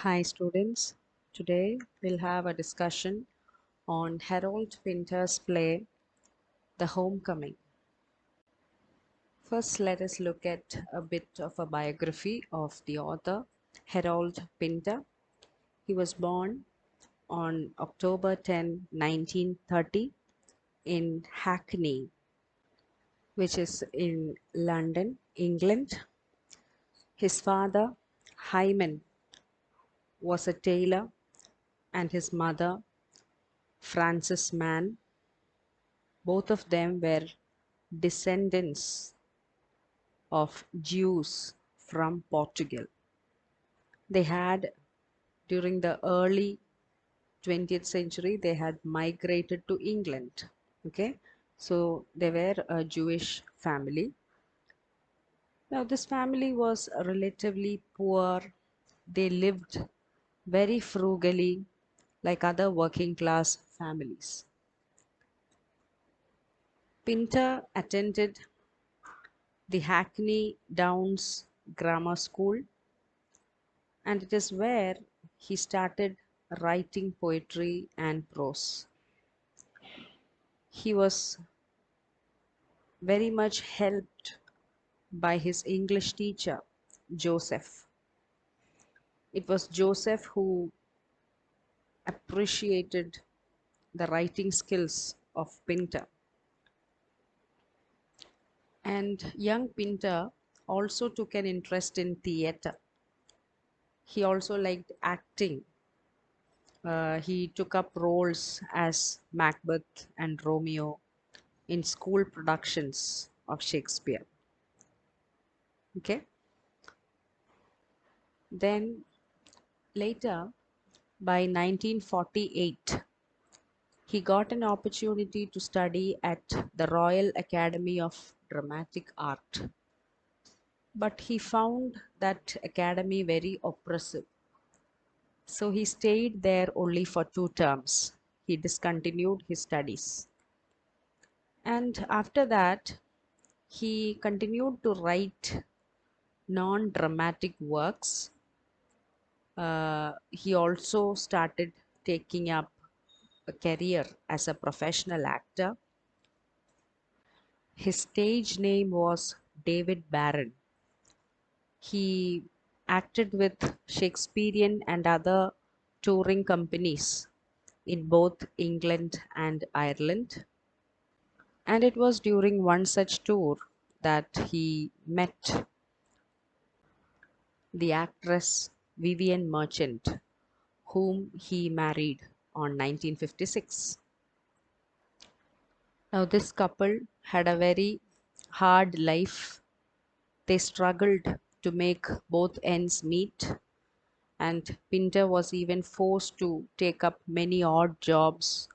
Hi students, today we'll have a discussion on Harold Pinter's play The Homecoming. First, let us look at a bit of a biography of the author, Harold Pinter. He was born on October 10, 1930 in Hackney, which is in London, England. His father, Hyman, was a tailor and his mother, Frances Mann, both of them were descendants of Jews from Portugal. They had, during the early 20th century, they had migrated to England. Okay, so they were a Jewish family. Now, this family was relatively poor. They lived very frugally, like other working class families. Pinter attended the Hackney Downs Grammar School, and it is where he started writing poetry and prose. He was very much helped by his English teacher, Joseph. It was Joseph who appreciated the writing skills of Pinter. And young Pinter also took an interest in theatre. He also liked acting. He took up roles as Macbeth and Romeo in school productions of Shakespeare. Okay. Then later, by 1948, he got an opportunity to study at the Royal Academy of Dramatic Art. But he found that academy very oppressive. So he stayed there only for 2 terms. He discontinued his studies. And after that, he continued to write non dramatic works. He also started taking up a career as a professional actor. His stage name was David Barron. He acted with Shakespearean and other touring companies in both England and Ireland. And it was during one such tour that he met the actress Vivian Merchant, whom he married on 1956. Now, this couple had a very hard life. They struggled to make both ends meet, and Pinter was even forced to take up many odd jobs,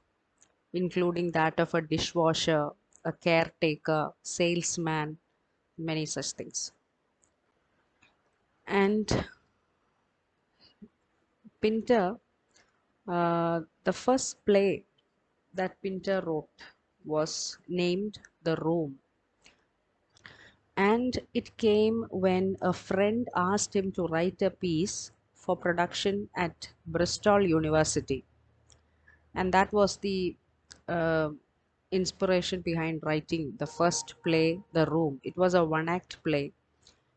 including that of a dishwasher, a caretaker, salesman, many such things. And Pinter, the first play that Pinter wrote was named The Room. And it came when a friend asked him to write a piece for production at Bristol University. And that was the uh, inspiration behind writing the first play, The Room. It was a one-act play,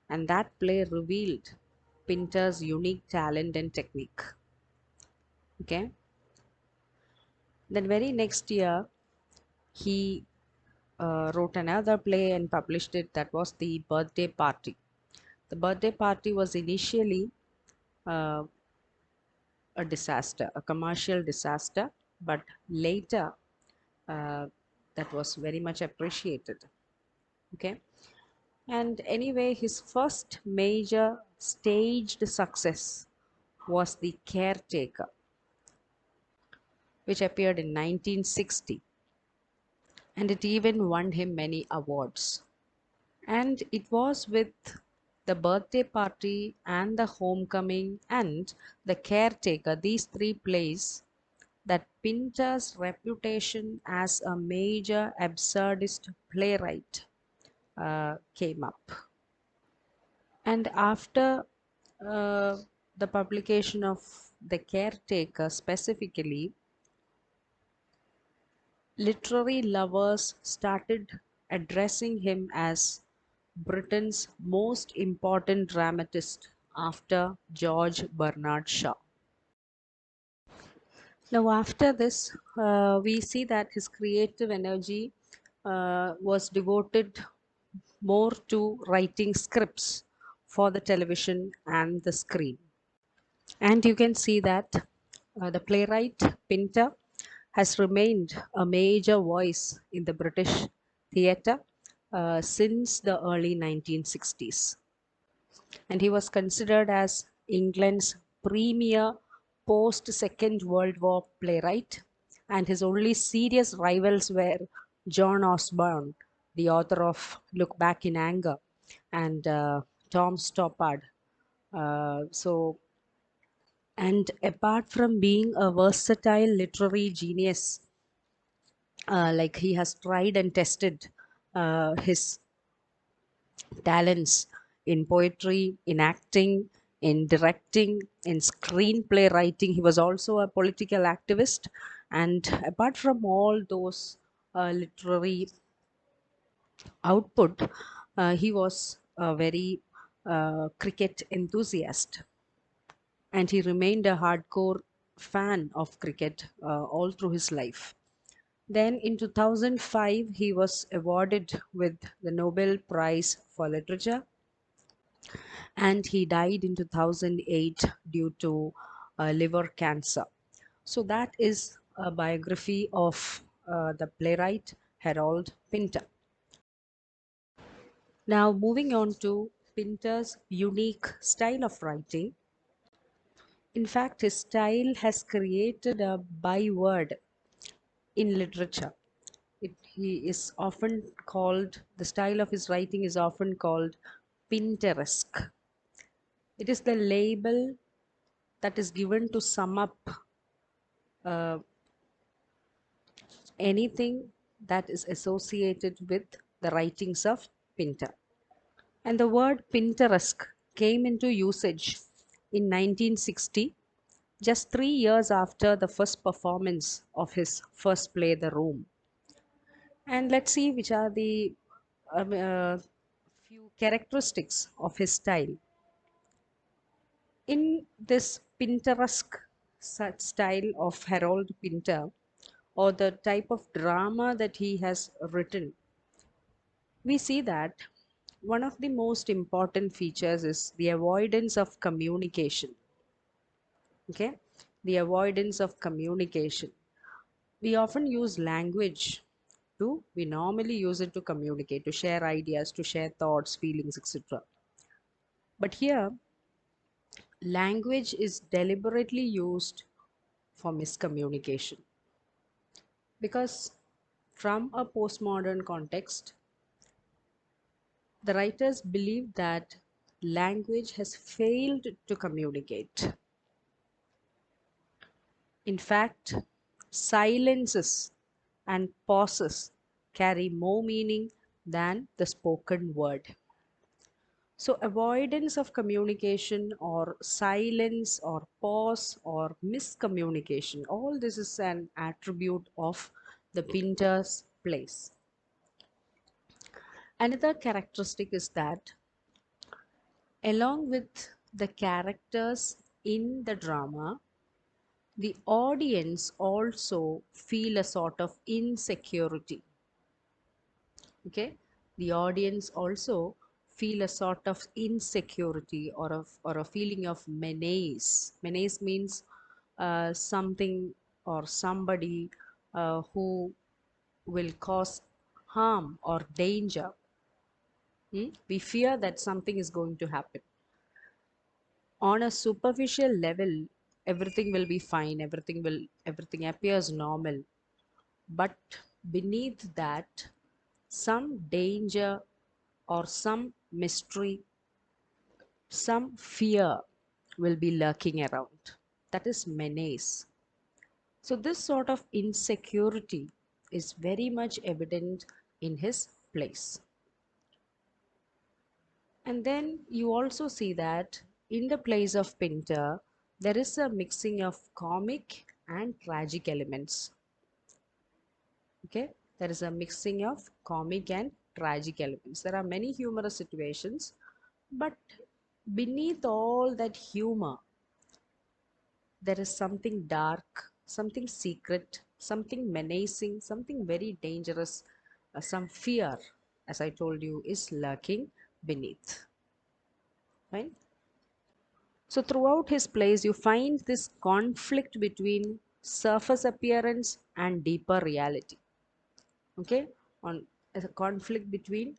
and that play revealed Pinter's unique talent and technique. Okay. Then, very next year, he wrote another play and published it. That was The Birthday Party. The Birthday Party was initially uh, a disaster, a commercial disaster, but later uh, that was very much appreciated. Okay. And anyway, his first major staged success was The Caretaker, which appeared in 1960, and it even won him many awards. And it was with The Birthday Party and The Homecoming and The Caretaker, these three plays, that Pinter's reputation as a major absurdist playwright came up. And after uh, the publication of The Caretaker specifically, literary lovers started addressing him as Britain's most important dramatist after George Bernard Shaw. Now, after this, we see that his creative energy was devoted more to writing scripts for the television and the screen. And you can see that the playwright Pinter has remained a major voice in the British theatre since the early 1960s. And he was considered as England's premier post Second World War playwright. And his only serious rivals were John Osborne, the author of Look Back in Anger, and Tom Stoppard. So, and apart from being a versatile literary genius, like he has tried and tested his talents in poetry, in acting, in directing, in screenplay writing. He was also a political activist. And apart from all those literary output, he was a very cricket enthusiast. And he remained a hardcore fan of cricket all through his life. Then in 2005, he was awarded with the Nobel Prize for Literature, and he died in 2008 due to liver cancer. So that is a biography of the playwright Harold Pinter. Now, moving on to Pinter's unique style of writing. In fact, his style has created a byword in literature. He is often called, the style of his writing is often called Pinteresque. It is the label that is given to sum up uh, anything that is associated with the writings of Pinter. And the word Pinteresque came into usage in 1960, just 3 years after the first performance of his first play, The Room. And let's see which are the few characteristics of his style. In this Pinteresque style of Harold Pinter, or the type of drama that he has written, we see that one of the most important features is the avoidance of communication. Okay, the avoidance of communication. We often use language we normally use it to communicate, to share ideas, to share thoughts, feelings, etc. But here, language is deliberately used for miscommunication, because from a postmodern context, the writers believe that language has failed to communicate. In fact, silences and pauses carry more meaning than the spoken word. So, avoidance of communication, or silence, or pause, or miscommunication, all this is an attribute of the painter's place. Another characteristic is that, along with the characters in the drama, the audience also feel a sort of insecurity. Okay, the audience also feel a sort of insecurity, or a feeling of menace means something or somebody who will cause harm or danger. We fear that something is going to happen. On a superficial level, everything will be fine, everything appears normal, but beneath that, some danger or some mystery, some fear will be lurking around. That is menace. So, this sort of insecurity is very much evident in his plays. And then you also see that in the plays of Pinter, there is a mixing of comic and tragic elements. Okay, there is a mixing of comic and tragic elements. There are many humorous situations, but beneath all that humor, there is something dark, something secret, something menacing, something very dangerous, some fear, as I told you, is lurking beneath. Right? So, throughout his plays, you find this conflict between surface appearance and deeper reality. Okay, on as a conflict between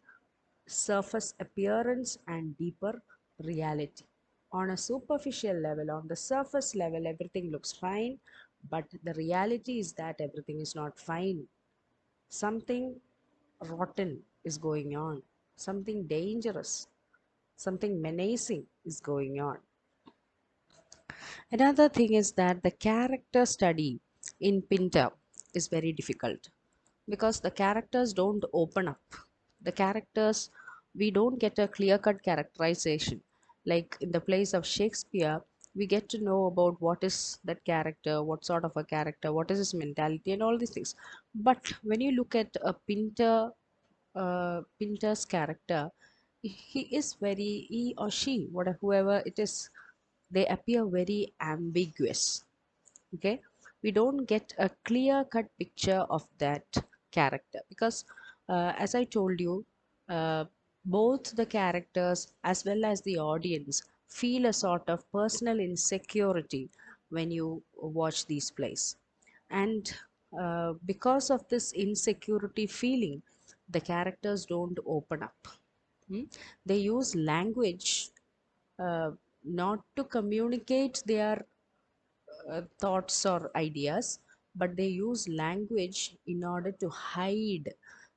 surface appearance and deeper reality. On a superficial level, on the surface level, everything looks fine, but the reality is that everything is not fine. Something rotten is going on, something dangerous, something menacing is going on. Another thing is that the character study in Pinter is very difficult because the characters don't open up. The characters, we don't get a clear cut characterization. Like in the plays of Shakespeare, we get to know about what is that character, what sort of a character, what is his mentality, and all these things. But when you look at a Pinter's character, he is very, he or she, whatever, whoever it is, they appear very ambiguous. Okay, we don't get a clear cut picture of that character because as I told you, uh, both the characters as well as the audience feel a sort of personal insecurity when you watch these plays, and because of this insecurity feeling, the characters don't open up. Hmm? They use language uh, not to communicate their thoughts or ideas, but they use language in order to hide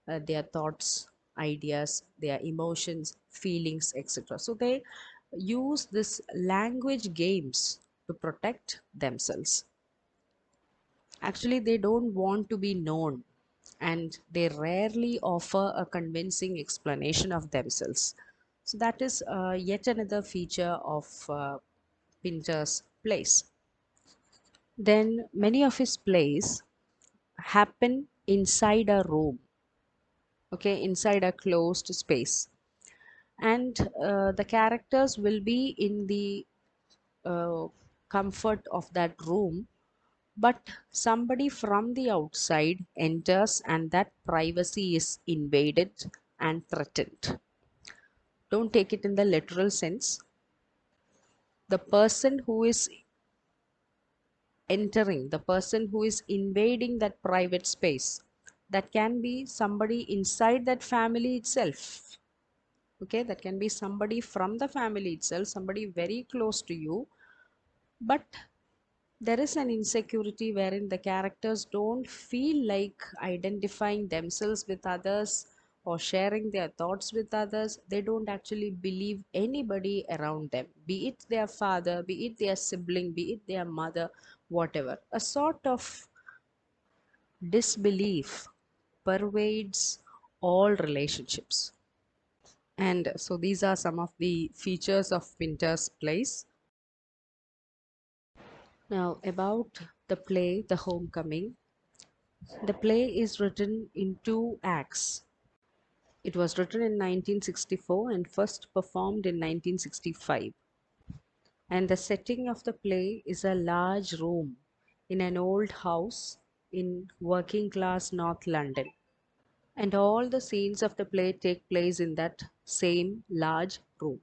their thoughts, ideas, their emotions, feelings, etc. So they use this language games to protect themselves. Actually, they don't want to be known, and they rarely offer a convincing explanation of themselves. So that is yet another feature of Pinter's plays. Then many of his plays happen inside a room, okay, inside a closed space, and the characters will be in the uh, comfort of that room, but somebody from the outside enters and that privacy is invaded and threatened. Don't take it in the literal sense. The person who is entering, the person who is invading that private space, that can be somebody inside that family itself. Okay, that can be somebody from the family itself, somebody very close to you, but there is an insecurity wherein the characters don't feel like identifying themselves with others or sharing their thoughts with others. They don't actually believe anybody around them, be it their father, be it their sibling, be it their mother, whatever. A sort of disbelief pervades all relationships. And so these are some of the features of Pinter's plays. Now, about the play, The Homecoming. The play is written in two acts. It was written in 1964 and first performed in 1965. And the setting of the play is a large room in an old house in working class North London. And all the scenes of the play take place in that same large room.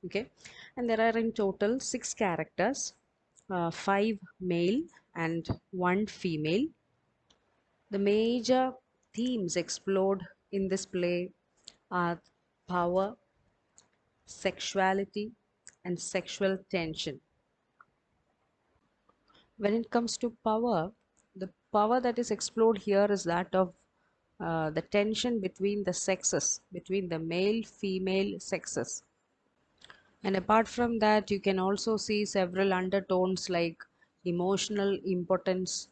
Okay, and there are in total six characters, five male and one female. The major themes explored in this play are power, sexuality, and sexual tension. When it comes to power, the power that is explored here is that of the tension between the sexes, between the male female sexes. And apart from that, you can also see several undertones like emotional impotence,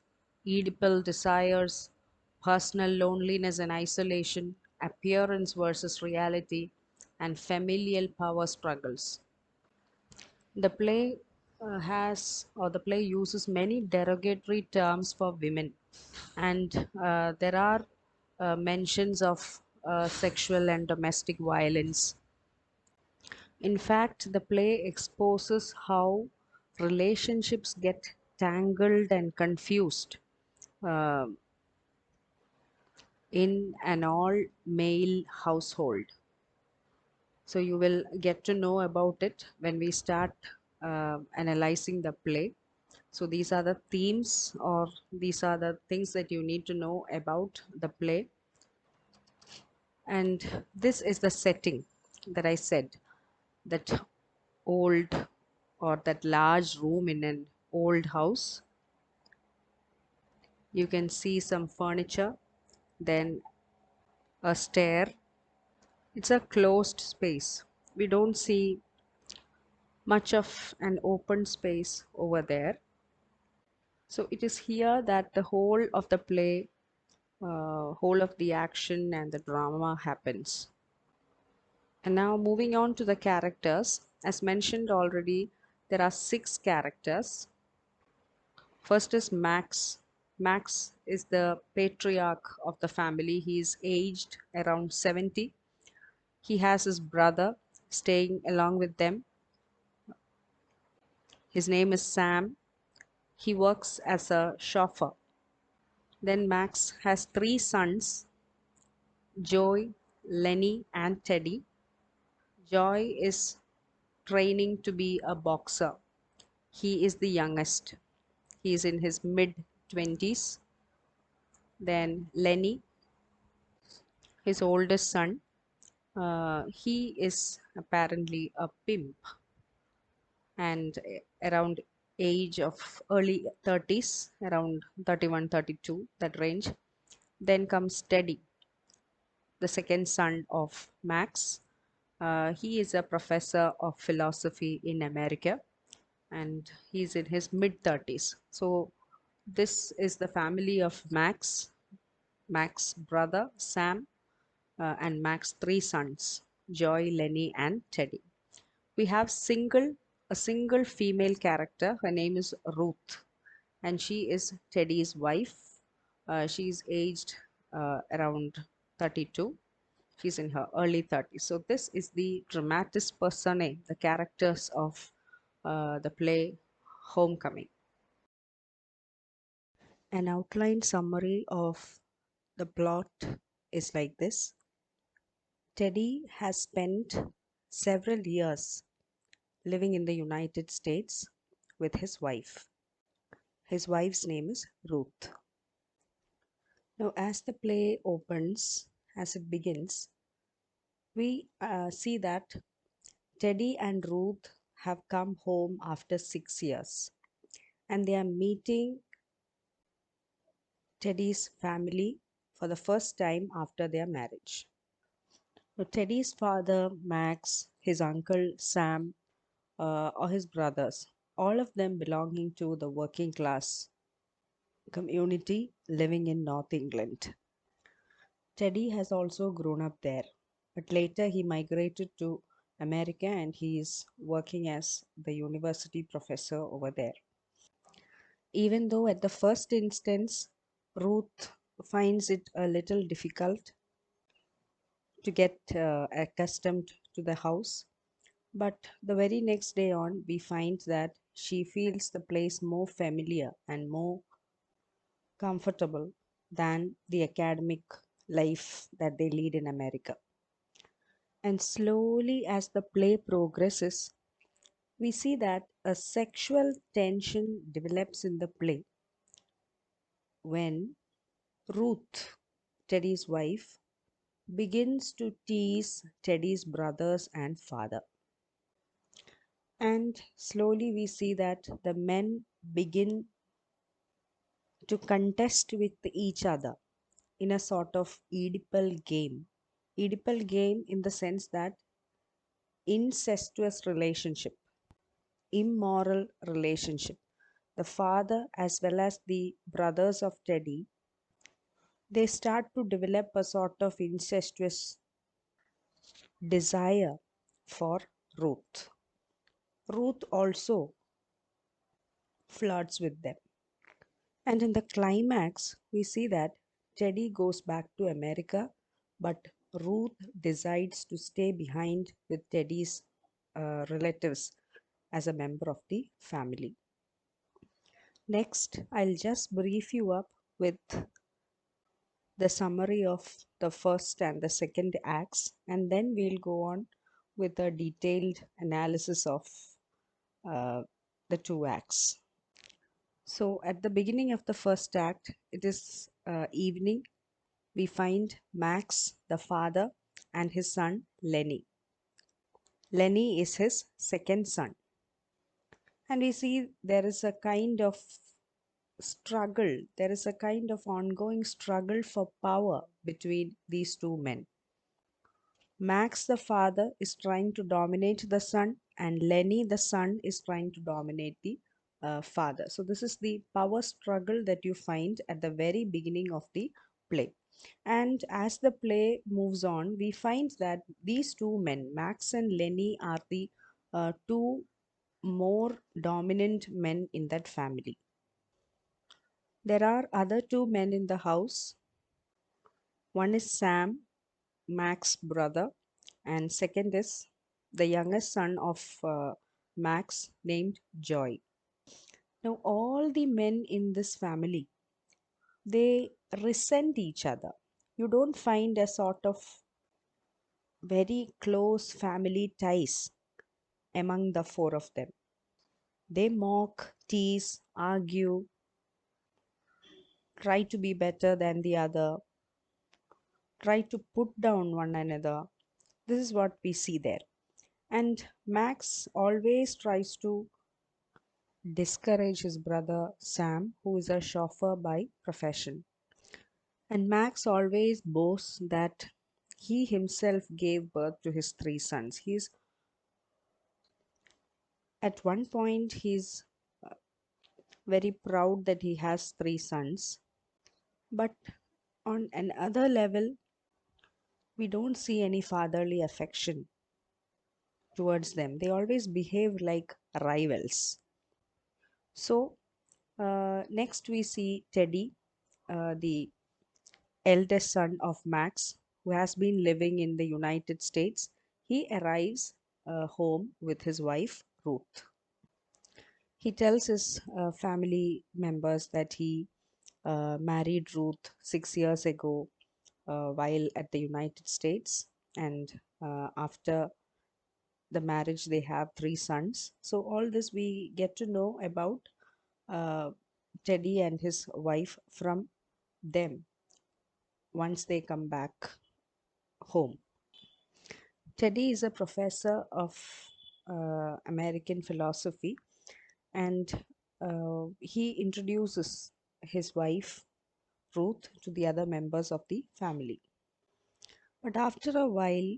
Oedipal desires, personal loneliness and isolation, appearance versus reality, and familial power struggles. The play uses many derogatory terms for women, and there are mentions of sexual and domestic violence. In fact, the play exposes how relationships get tangled and confused uh, in an all male household. So you will get to know about it when we start analyzing the play. So these are the themes, or these are the things that you need to know about the play. And this is the setting that I said, that old, or that large room in an old house. You can see some furniture, then a stair. It's a closed space. We don't see much of an open space over there. So it is here that the whole of the play, whole of the action and the drama happens. And now moving on to the characters. As mentioned already, there are six characters. First is Max. Max is the patriarch of the family. He is aged around 70. He has his brother staying along with them. His name is Sam. He works as a chauffeur. Then Max has three sons, Joy, Lenny, and Teddy. Joy is training to be a boxer. He is the youngest. He is in his mid 20s. Then Lenny, his oldest son, he is apparently a pimp, and around age of early 30s, around 31, 32, that range. Then comes Teddy, the second son of Max. He is a professor of philosophy in America, and he's in his mid 30s. So this is the family of Max, Max brother Sam, and Max three sons, Joy, Lenny, and Teddy. We have a single female character. Her name is Ruth, and she is Teddy's wife. She's aged around 32. She's in her early 30s. So this is the dramatis personae, the characters of the play Homecoming. An outline summary of the plot is like this. Teddy has spent several years living in the United States with his wife. His wife's name is Ruth. Now, as the play opens, as it begins, we see that Teddy and Ruth have come home after 6 years, and they are meeting Teddy's family for the first time after their marriage. So Teddy's father, Max, his uncle, Sam, or his brothers, all of them belonging to the working class community living in North England. Teddy has also grown up there, but later he migrated to America and he is working as the university professor over there. Even though at the first instance, Ruth finds it a little difficult to get accustomed to the house, but the very next day on, we find that she feels the place more familiar and more comfortable than the academic life that they lead in America. And slowly, as the play progresses, we see that a sexual tension develops in the play when Ruth, Teddy's wife, begins to tease Teddy's brothers and father. And slowly, we see that the men begin to contest with each other in a sort of Oedipal game. Oedipal game in the sense that incestuous relationship, immoral relationship. The father as well as the brothers of Teddy, they start to develop a sort of incestuous desire for Ruth. Ruth also flirts with them. And in the climax, we see that Teddy goes back to America, but Ruth decides to stay behind with Teddy's relatives as a member of the family. Next, I'll just brief you up with the summary of the first and the second acts, and then we'll go on with a detailed analysis of uh, the two acts. So, at the beginning of the first act, it is evening. We find Max, the father, and his son Lenny. Lenny is his second son. And we see there is a kind of struggle, there is a kind of ongoing struggle for power between these two men. Max, the father, is trying to dominate the son, and Lenny, the son, is trying to dominate the father. So, this is the power struggle that you find at the very beginning of the play. And as the play moves on, we find that these two men, Max and Lenny, are the two more dominant men in that family. There are other two men in the house. One is Sam, Max's brother, and second is the youngest son of Max named Joy. Now, all the men in this family, they resent each other. You don't find a sort of very close family ties among the four of them. They mock, tease, argue, try to be better than the other, try to put down one another. This is what we see there. And Max always tries to discourage his brother Sam, who is a chauffeur by profession. And Max always boasts that he himself gave birth to his three sons. He's at one point he's very proud that he has three sons, but on another level, we don't see any fatherly affection towards them. They always behave like rivals. So, next we see Teddy, the eldest son of Max, who has been living in the United States. He arrives home with his wife, Ruth. He tells his family members that he married Ruth 6 years ago while at the United States, and after the marriage, they have three sons. So, all this we get to know about uh, Teddy and his wife from them once they come back home. Teddy is a professor of American philosophy, and he introduces his wife Ruth to the other members of the family. But after a while,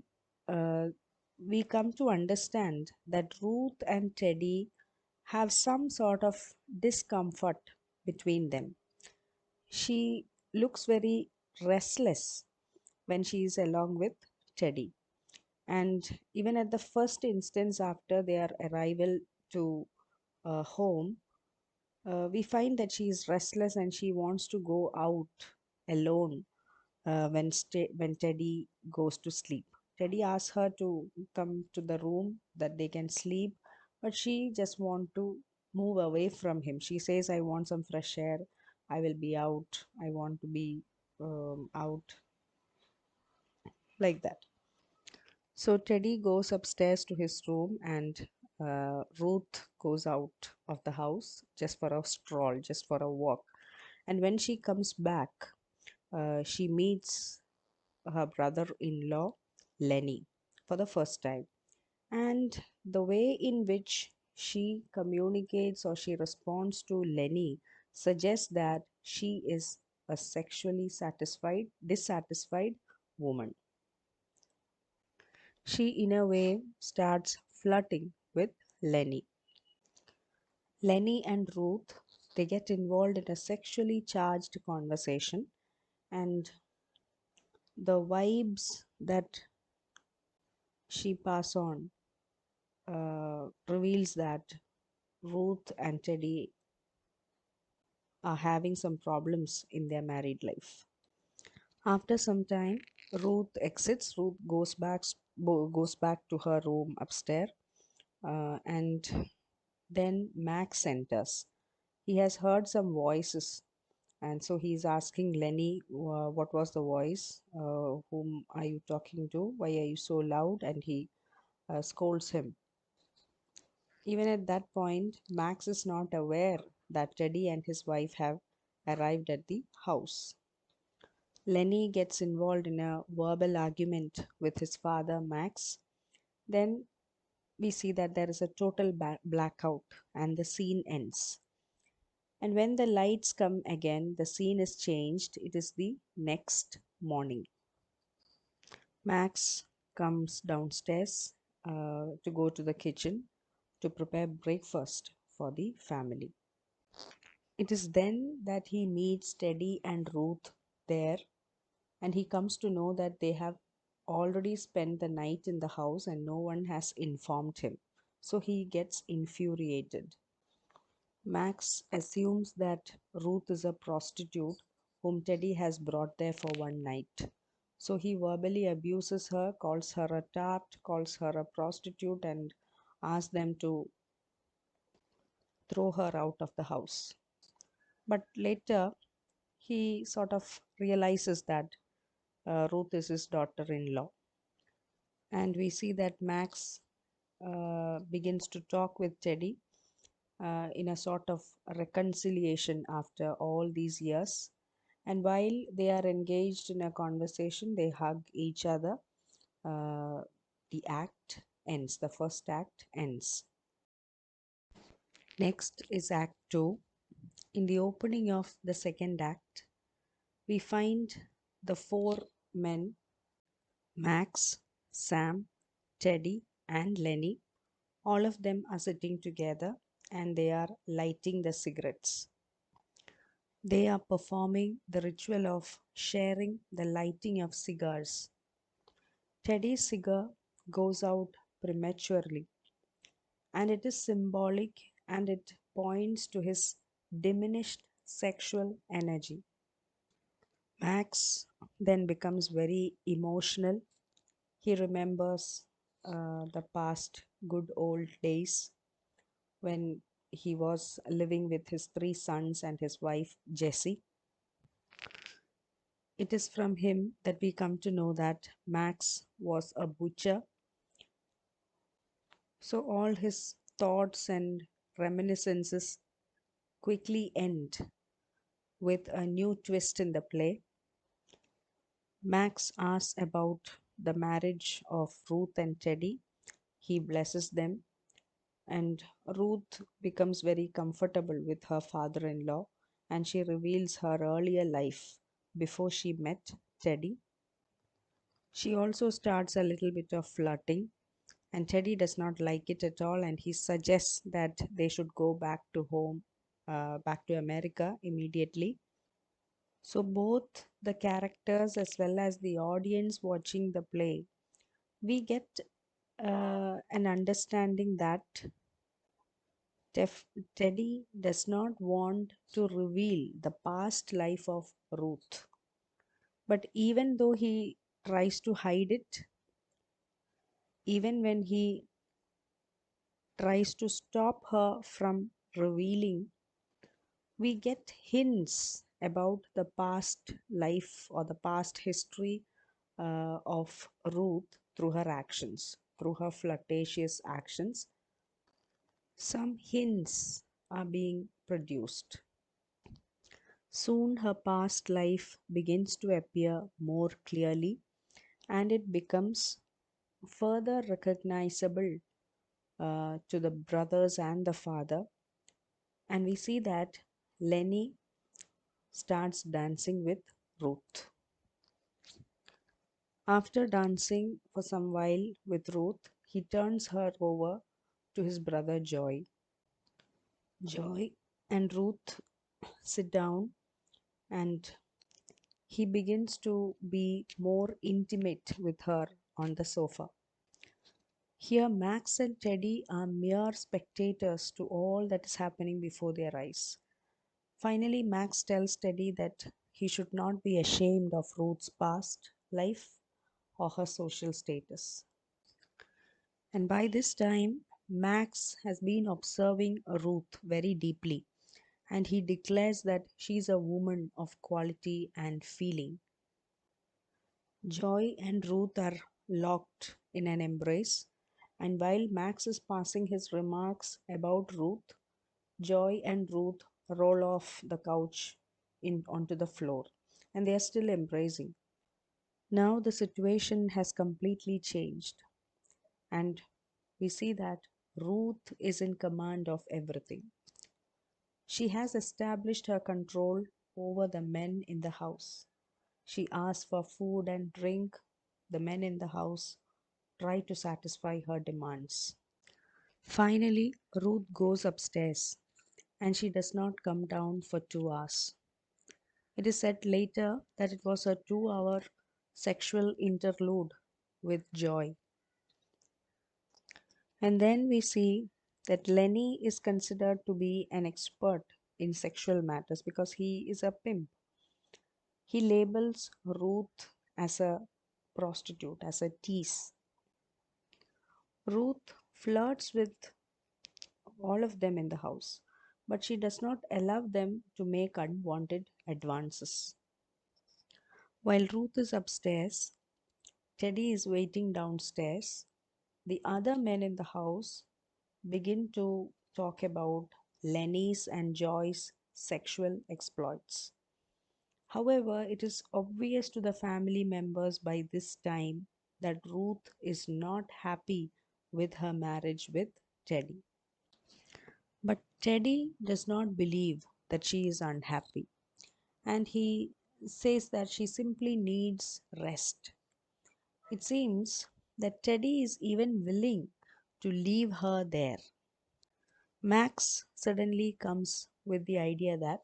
uh, we come to understand that Ruth and Teddy have some sort of discomfort between them. She looks very restless when she is along with Teddy. And even at the first instance after their arrival to home, we find that she is restless and she wants to go out alone when Teddy goes to sleep. Teddy asks her to come to the room that they can sleep, but she just want to move away from him. She says, "I want some fresh air. I will be out. I want to be out," like that. So Teddy goes upstairs to his room, and Ruth goes out of the house just for a stroll, just for a walk. And when she comes back, she meets her brother in law, Lenny, for the first time. And the way in which she communicates or she responds to Lenny suggests that she is a sexually dissatisfied woman. She, in a way, starts flirting with Lenny. Lenny and Ruth, they get involved in a sexually charged conversation, and the vibes that she pass on reveals that Ruth and Teddy are having some problems in their married life. After some time, Ruth exits. Ruth goes back to her room upstairs, and then Max enters. He has heard some voices, and so he's asking Lenny, "What was the voice? Whom are you talking to? Why are you so loud?" And he scolds him. Even at that point, Max is not aware that Teddy and his wife have arrived at the house. Lenny gets involved in a verbal argument with his father, Max. Then we see that there is a total blackout and the scene ends. And when the lights come again, the scene is changed. It is the next morning. Max comes downstairs to go to the kitchen to prepare breakfast for the family. It is then that he meets Teddy and Ruth there, and he comes to know that they have already spent the night in the house and no one has informed him. So he gets infuriated. Max assumes that Ruth is a prostitute whom Teddy has brought there for one night. So he verbally abuses her, calls her a tart, calls her a prostitute, and asks them to throw her out of the house. But later, he sort of realizes that Ruth is his daughter in law. And we see that Max begins to talk with Teddy in a sort of reconciliation after all these years. And while they are engaged in a conversation, they hug each other. Uh, the act ends, the first act ends. Next is Act 2. In the opening of the second act, we find the four men, Max, Sam, Teddy, and Lenny. All of them are sitting together and they are lighting the cigarettes. They are performing the ritual of sharing the lighting of cigars. Teddy's cigar goes out prematurely, and it is symbolic and it points to his diminished sexual energy. Max then becomes very emotional. He remembers the past good old days when he was living with his three sons and his wife Jessie. It is from him that we come to know that Max was a butcher. So all his thoughts and reminiscences quickly end with a new twist in the play. Max asks about the marriage of Ruth and Teddy. He blesses them, and Ruth becomes very comfortable with her father in law and she reveals her earlier life before she met Teddy. She also starts a little bit of flirting, and Teddy does not like it at all, and he suggests that they should go back to home, back to America immediately. So, both the characters as well as the audience watching the play, we get an understanding that Teddy does not want to reveal the past life of Ruth. But even though he tries to hide it, even when he tries to stop her from revealing, we get hints about the past life or the past history of Ruth through her actions, through her flirtatious actions. Some hints are being produced. Soon her past life begins to appear more clearly and it becomes further recognizable to the brothers and the father. And we see that Lenny starts dancing with Ruth. After dancing for some while with Ruth, he turns her over to his brother Joy. Joy and Ruth sit down and he begins to be more intimate with her on the sofa. Here, Max and Teddy are mere spectators to all that is happening before their eyes. Finally, Max tells Teddy that he should not be ashamed of Ruth's past life or her social status. And by this time, Max has been observing Ruth very deeply, and he declares that she is a woman of quality and feeling. Joy and Ruth are locked in an embrace, and while Max is passing his remarks about Ruth, Joy and Ruth roll off the couch in onto the floor, and they are still embracing. Now the situation has completely changed, and we see that Ruth is in command of everything. She has established her control over the men in the house. She asks for food and drink. The men in the house try to satisfy her demands. Finally, Ruth goes upstairs and she does not come down for 2 hours. It is said later that it was a 2 hour sexual interlude with Joy. And then we see that Lenny is considered to be an expert in sexual matters because he is a pimp. He labels Ruth as a prostitute, as a tease. Ruth flirts with all of them in the house, but she does not allow them to make unwanted advances. While Ruth is upstairs, Teddy is waiting downstairs. The other men in the house begin to talk about Lenny's and Joy's sexual exploits. However, it is obvious to the family members by this time that Ruth is not happy with her marriage with Teddy. But Teddy does not believe that she is unhappy, and he says that she simply needs rest. It seems that Teddy is even willing to leave her there. Max suddenly comes with the idea that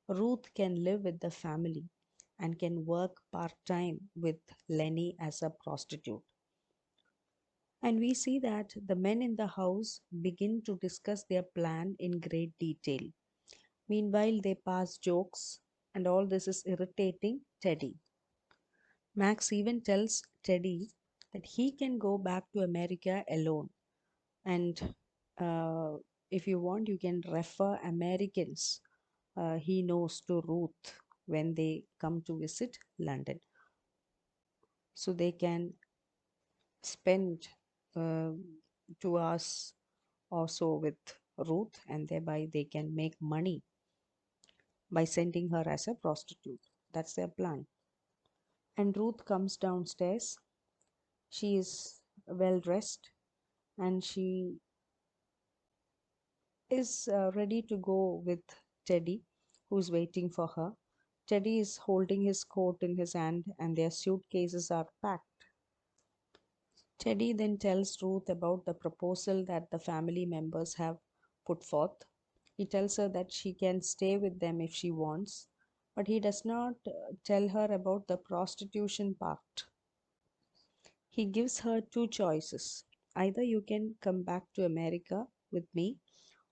Ruth can live with the family and can work part time with Lenny as a prostitute. And we see that the men in the house begin to discuss their plan in great detail. Meanwhile, they pass jokes, and all this is irritating Teddy. Max even tells Teddy that he can go back to America alone, and uh, if you want, you can refer Americans he knows to Ruth when they come to visit London, so they can spend uh, 2 hours or so with Ruth, and thereby they can make money by sending her as a prostitute. That's their plan. And Ruth comes downstairs. She is well dressed and she is ready to go with Teddy, who's waiting for her. Teddy is holding his coat in his hand and their suitcases are packed. Teddy then tells Ruth about the proposal that the family members have put forth. He tells her that she can stay with them if she wants, but he does not tell her about the prostitution part. He gives her two choices. Either you can come back to America with me,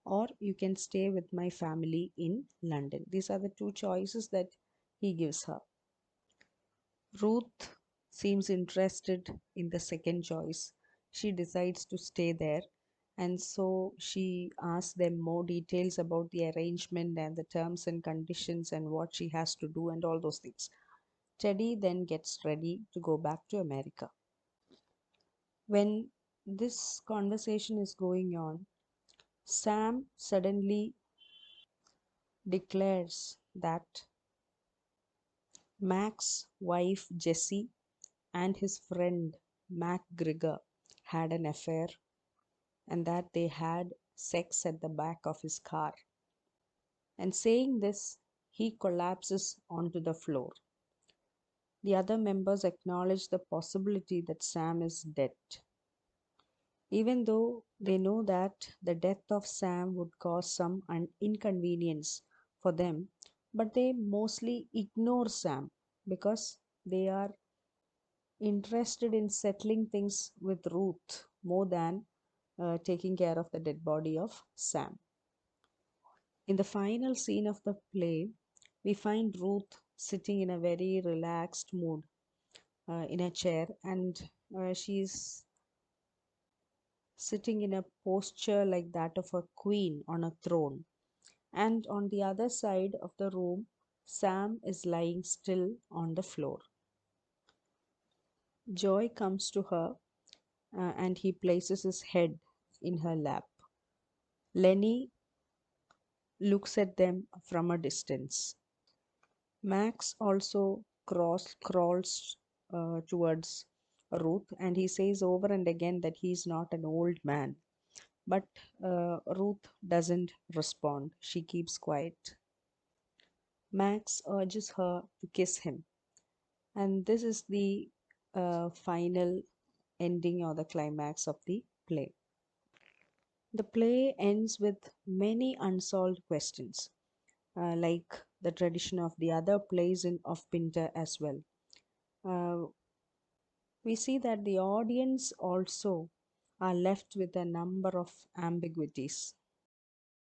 or you can stay with my family in London. These are the two choices that he gives her. Ruth seems interested in the second choice. She decides to stay there, and so she asks them more details about the arrangement and the terms and conditions and what she has to do and all those things. Teddy then gets ready to go back to America. When this conversation is going on, Sam suddenly declares that Mac's wife Jessie and his friend Mac Grigger had an affair and that they had sex at the back of his car. And saying this, he collapses onto the floor. The other members acknowledge the possibility that Sam is dead, even though they know that the death of Sam would cause some inconvenience for them, but they mostly ignore Sam because they are interested in settling things with Ruth more than taking care of the dead body of Sam. In the final scene of the play, we find Ruth sitting in a very relaxed mood in a chair, and she's sitting in a posture like that of a queen on a throne. And on the other side of the room, Sam is lying still on the floor. Joy comes to her and he places his head in her lap. Lenny looks at them from a distance. Max also crawls towards Ruth and he says over and again that he's not an old man. But Ruth doesn't respond. She keeps quiet. Max urges her to kiss him. And this is the final ending or the climax of the play. The play ends with many unsolved questions, like the tradition of the other plays of Pinter as well. Uh, we see that the audience also are left with a number of ambiguities.